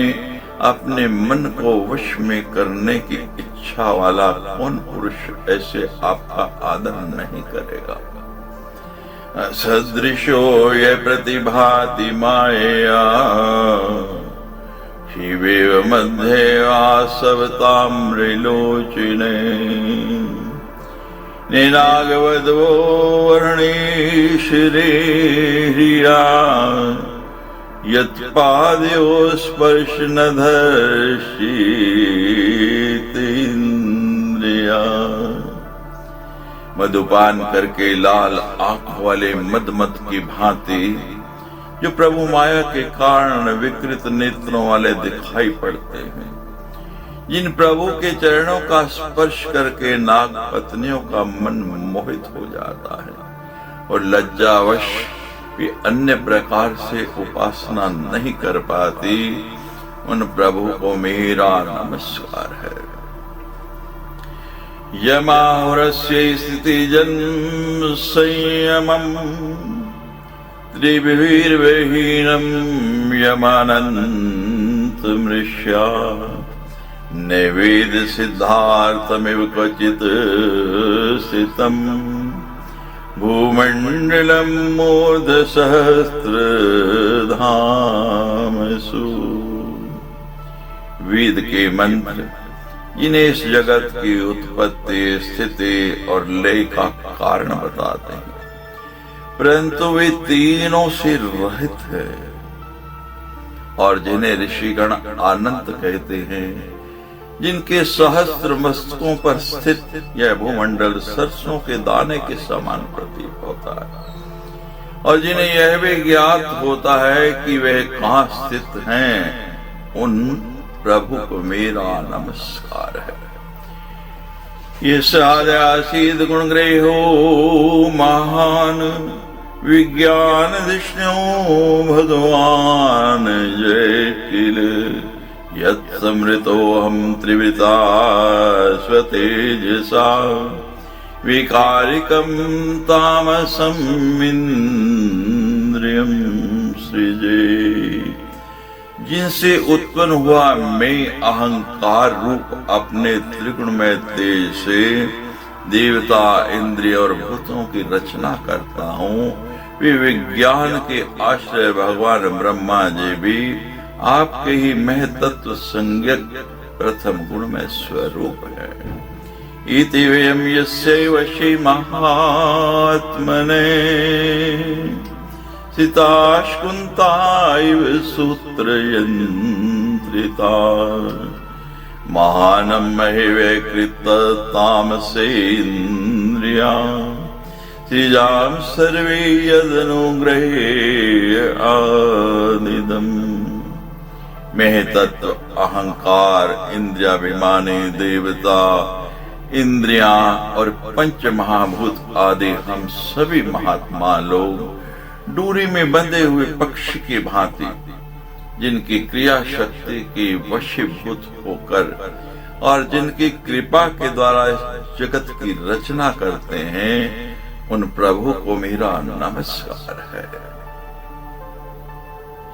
अपने मन को वश में करने की इच्छा वाला कौन पुरुष ऐसे आपका आदर नहीं करेगा। सदृशो ये प्रतिभाति माया शिवेव मध्ये आसवताम्रलोचने निनागवद्वो वर्णेशिरेरिया यत्पादयो स्पर्श न धर्षितेन्द्रिया। मधुपान करके लाल आंख वाले मदमत की भांति जो प्रभु माया के कारण विकृत नेत्रों वाले दिखाई पड़ते हैं, जिन प्रभु के चरणों का स्पर्श करके नाग पत्नियों का मन मोहित हो जाता है और लज्जावश भी अन्य प्रकार से उपासना नहीं कर पाती, उन प्रभु को मेरा नमस्कार है। यमाहुरस्य स्थिति जन्म संयमम् त्रिभिर्विहीनं यमानन्त मृष्या नैवेद सिद्धार्थमिव क्वचित् स्थितम् भूमण्डलं मूर्धसहस्रधामसु। वेद के मंत्र जिन्हें इस जगत की उत्पत्ति, स्थिति और लय का कारण बताते हैं, परंतु वे तीनों से रहित है और जिन्हें ऋषिगण अनंत कहते हैं, जिनके सहस्त्र मस्तकों पर स्थित यह भूमंडल सरसों के दाने के समान प्रतीत होता है और जिन्हें यह भी ज्ञात होता है कि वह कहाँ स्थित हैं, उन प्रभु को मेरा नमस्कार है। ये आसीद गुण ग्रहो महान विज्ञान विष्णु भगवान जय किल यत्समृतोऽहं त्रिवृता स्वतेजसा विकारिकं तामसं इन्द्रियं सृजे। जिनसे उत्पन्न हुआ मैं अहंकार रूप अपने त्रिगुणमय तेज से देवता, इंद्रिय और भूतों की रचना करता हूँ, वे विज्ञान के आश्रय भगवान ब्रह्मा जी भी आपके ही महतत्व संज्ञक प्रथम गुण में स्वरूप है। इति वयं यस्यैव श्री महात्मने सिताश्कुन्ता इव सूत्रयन्त्रिता महानं महिवैकृत तामसेन्द्रिया सृजां सर्वे यदनुग्रहे आदिदम्। महतत्व, अहंकार, इंद्रियाभिमानी देवता, इंद्रियां और पंच महाभूत आदि हम सभी महात्मा लोग डोरी में बंधे हुए पक्षी की भांति जिनकी क्रिया शक्ति की वशीभूत होकर और जिनकी कृपा के द्वारा इस जगत की रचना करते हैं, उन प्रभु को मेरा नमस्कार है।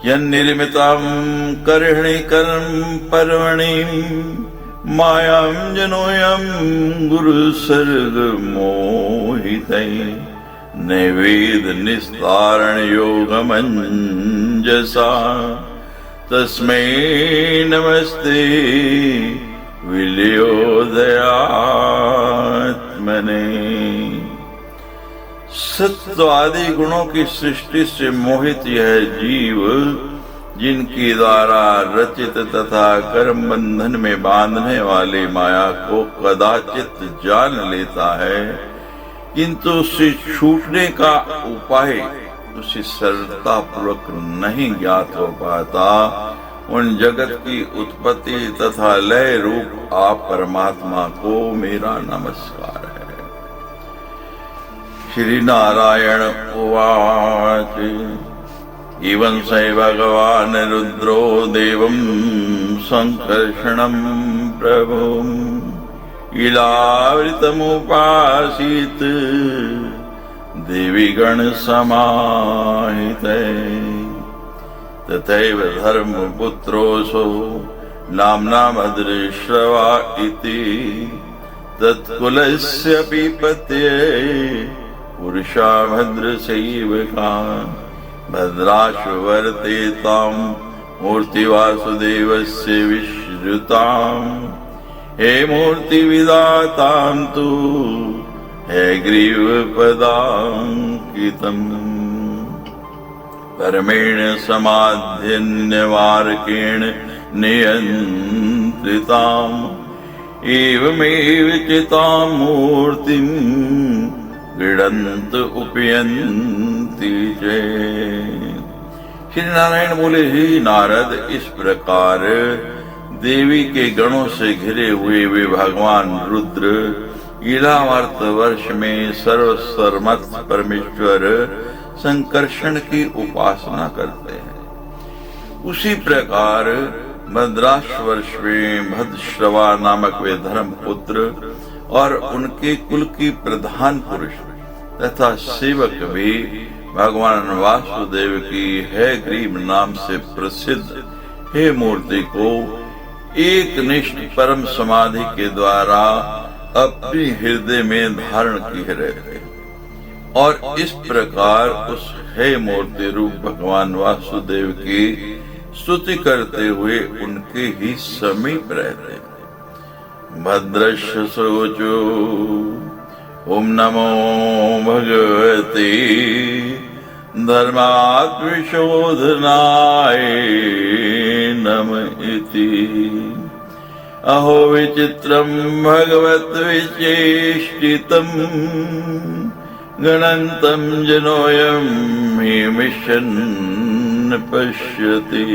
यन्निर्मितं कर्हिणि कर्म पर्वणि मायां जनोऽयं गुरु सर्ग मोहितै नैवेद निस्तारण योगमंजसा तस्मै नमस्ते विलयोदयात्मने। सत्व आदि गुणों की सृष्टि से मोहित यह जीव, जिनके द्वारा रचित तथा कर्म बंधन में बांधने वाली माया को कदाचित जान लेता है, किंतु उससे छूटने का उपाय उसे सरलता पूर्वक नहीं ज्ञात हो पाता, उन जगत की उत्पत्ति तथा लय रूप आप परमात्मा को मेरा नमस्कार है। श्री नारायण उवाच एवं स भगवान् रुद्रो देवं संकर्षणं प्रभुम् इलावृतमुपासीत देवी गण समाहिते तथैव धर्मपुत्रोऽसौ नाम्ना भद्रश्रवा इति तत्कुलस्य पीपत्ये पुरुषा भद्रसेवका भद्राशु वर्तेतां मूर्ति वासुदेवस्य विश्रुताम् हे मूर्ति विदातां तु हे ग्रीवपदाङ्कितम् परमेण समाध्यन्यवारकेण नियन्त्रिताम् एवमेव चितां मूर्तिं गृह्णन्त उपयन्ति च। श्री नारायण बोले, ही नारद, इस प्रकार देवी के गणों से घिरे हुए वे भगवान रुद्र ईलावर्त वर्ष में सर्वसर्वमत परमेश्वर संकर्षण की उपासना करते हैं। उसी प्रकार भद्राश वर्ष में भद्रश्रवा नामक वे धर्मपुत्र और उनके कुल की प्रधान पुरुष तथा सेवक भी भगवान वासुदेव की है ग्रीव नाम से प्रसिद्ध हे मूर्ति को एक निष्ठ परम समाधि के द्वारा अपनी हृदय में धारण किए रहते और इस प्रकार उस हे मूर्ति रूप भगवान वासुदेव की स्तुति करते हुए उनके ही समीप रहते। भद्रश्य सोचो ओम नमो भगवते धर्मात्मशोधनाय नमः इति। अहो विचित्रं भगवत् विचेष्टितम् गणन्तं जनोऽयं हिमिषन् पश्यति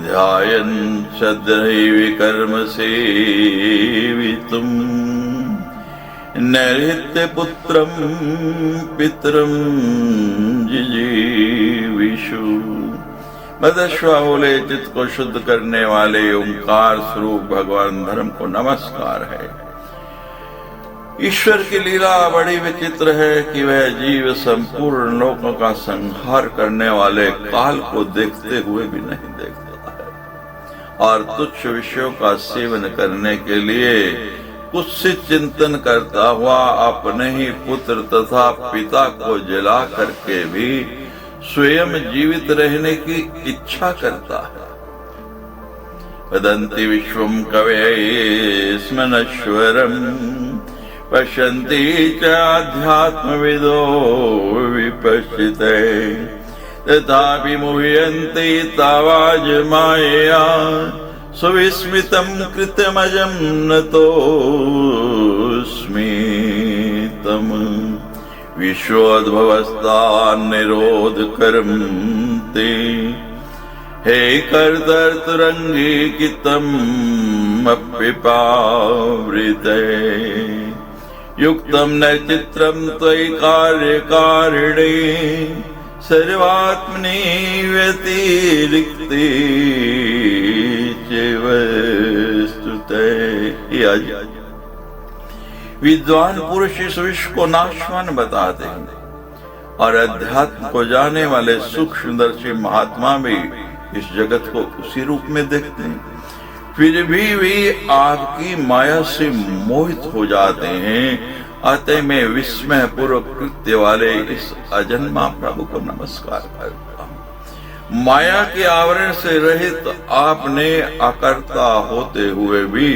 ध्यायन् सदैव कर्म सेवितुम् नैर्हित्य पुत्रं पितरं जिजीविषु। भद्रश्रवा बोले, चित्त को शुद्ध करने वाले ओंकार स्वरूप भगवान धर्म को नमस्कार है। ईश्वर की लीला बड़ी विचित्र है कि वह जीव संपूर्ण लोकों का संहार करने वाले काल को देखते हुए भी नहीं देखता है और तुच्छ विषयों का सेवन करने के लिए कुत्सित चिंतन करता हुआ अपने ही पुत्र तथा पिता को जला करके भी स्वयं जीवित रहने की इच्छा करता है। वदन्ति विश्वं कवये स्मनश्वरम् पश्यन्ति च अध्यात्मविदो विपश्चिते तथापि मुह्यन्ति तावाज मायया सुविस्मितं कृतमजं नतोऽस्मि तम् विश्वोद्भवस्थान्निरोध कर्मते हे कर्तर्तुरङ्गीकितम् अप्यपावृते युक्तं न चित्रं त्वयि कार्यकारिणे सर्वात्मनि व्यतिरिक्ते चैव स्तुते। विद्वान पुरुष इस विश्व को नाशवान बताते हैं और अध्यात्म को जाने वाले सूक्ष्मदर्शी महात्मा भी इस जगत को उसी रूप में देखते हैं, फिर भी वे आपकी माया से मोहित हो जाते हैं। अतः मैं विस्मय पूर्वक कृत्य वाले इस अजन्मा प्रभु को नमस्कार करता हूँ। माया के आवरण से रहित आपने अकर्ता होते हुए भी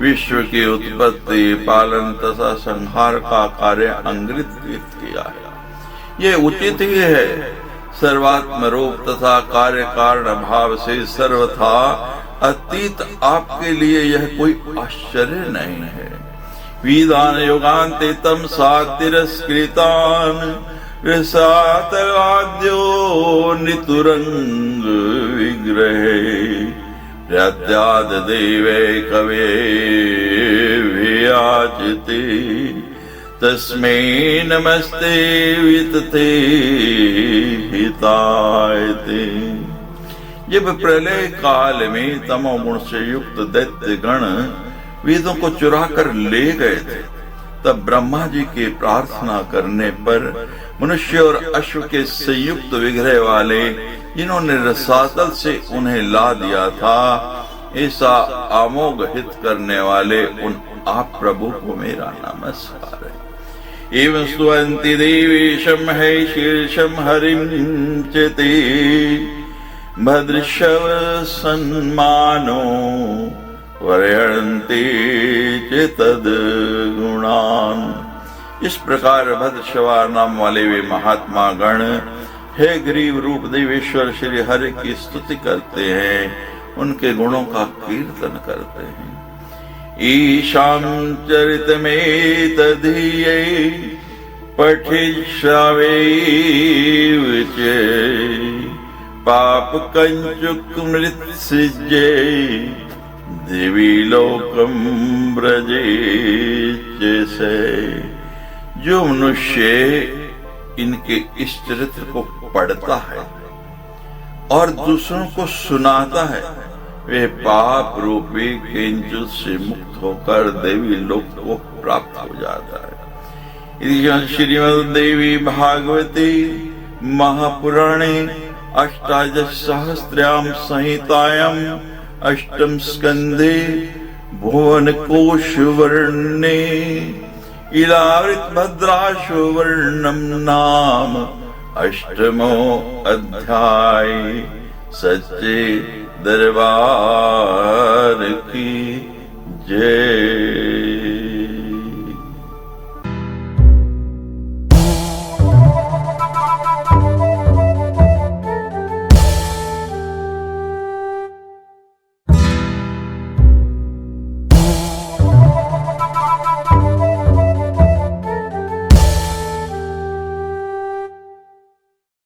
विश्व की उत्पत्ति, पालन तथा संहार का कार्य अंगृत किया है। ये उचित ही है। सर्वात्म रूप तथा कार्य कारण भाव से सर्वथा अतीत आपके लिए यह कोई आश्चर्य नहीं है। वेदान योगान्ते तम सातिरस्कृतान् रसातलाद्यो नितुरंग विग्रहे प्रत्याद देवे कवे वियाचिते तस्मै नमस्ते वितते हितायते। जब प्रलय काल में तमोगुण से युक्त दैत्य गण वेदों को चुरा कर ले गए थे, तब ब्रह्मा जी के प्रार्थना करने पर मनुष्य और अश्व के संयुक्त विग्रह वाले जिन्होंने रसातल से उन्हें ला दिया था, ऐसा अमोघ हित करने वाले उन आप प्रभु को मेरा नमस्कार है। एवं स्तुवन्ति देवेशं है शीर्षं हरिं चिते भद्रशव सन्मानो वर्यन्ते चितद गुणान। इस प्रकार भद्रशवा नाम वाले वे महात्मा गण हे ग्रीव रूप देवेश्वर श्री हरि की स्तुति करते हैं, उनके गुणों का कीर्तन करते हैं। ईशां चरितमेतदीये पठिष्यावेच पाप कंचुक मृत्सिज्ये देवी लोकम ब्रजेच। जो मनुष्य इनके इस चरित्र को पढ़ता है और दूसरों को सुनाता है, वे पाप रूपी किंचुत से मुक्त होकर देवी लोक को प्राप्त हो जाता है। श्रीमद् देवी भागवती महापुराणे अष्टादशसहस्रायां संहितायां अष्टम स्कंदे भुवन कोश वर्णे इलावृत भद्राशो वर्णम नाम अष्टमो अध्याय। सच्चे दरबार की जय।